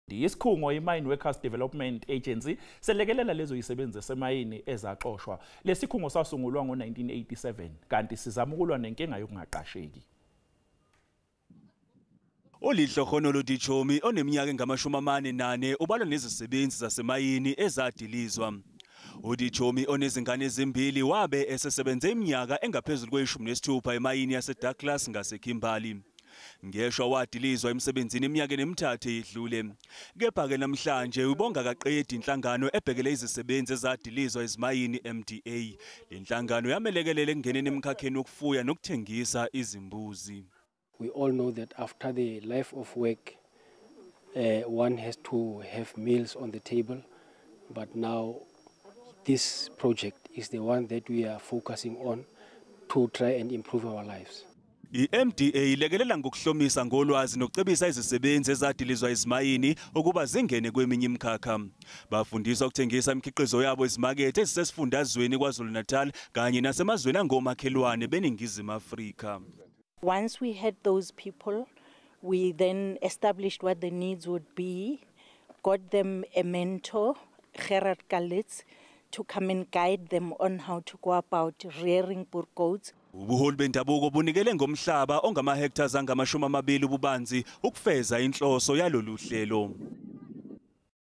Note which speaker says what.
Speaker 1: Isikhungo iMine Workers Development Agency selekelela lezo zisebenzi zasemayini ezaxoshwa. Lesikhungo sasungulwa ngo-1987 kanti sizama ukulwa nenkinga yokungaqasheki.
Speaker 2: Olihlohonolo Dichomi oneminyaka engama-48 ubalwa nezisebenzi zasemayini ezadilizwa. uDichomi onezingane ezimbili wabe esesebenze iminyaka engaphezulu kwe-16 emayini yaseDouglas ngaseKimberley. Ngeshwa wadilizwa emsebenzini iminyaka emithathu edlule. Kepha-ke namhlanje ubonga kaqedi inhlangano ebhekele izisebenzi ezadilizwa ezimayini MDA. Le nhlangano yamelekelela ekungeneni emkhakheni wokufuya nokuthengisa izimbuzi.
Speaker 3: We all know that after the life of work, one has to have meals on the table. But now this project is the one that we are focusing on to try and improve our lives.
Speaker 2: I-MDA ilekelela ngokuhlomisa ngolwazi nokucebisa izisebenzi ezadilizwa ezimayini ukuba zingene kweminye imikhakha. Bafundiswa ukuthengisa imikhiqizo yabo ezimakethe ezisesifundazweni KwaZulu-Natal kanye nasemazweni angomakhelwane beNingizimu Afrika.
Speaker 4: Once we had those people, we then established what the needs would be, got them a mentor, Gerard Kalitz, to come and guide them on how to go about rearing poor goats.
Speaker 2: Ubuholi bendabuko bunikele ngomhlaba ongama hectares angama-20 ububanzi ukufeza inhloso yalolu hlelo.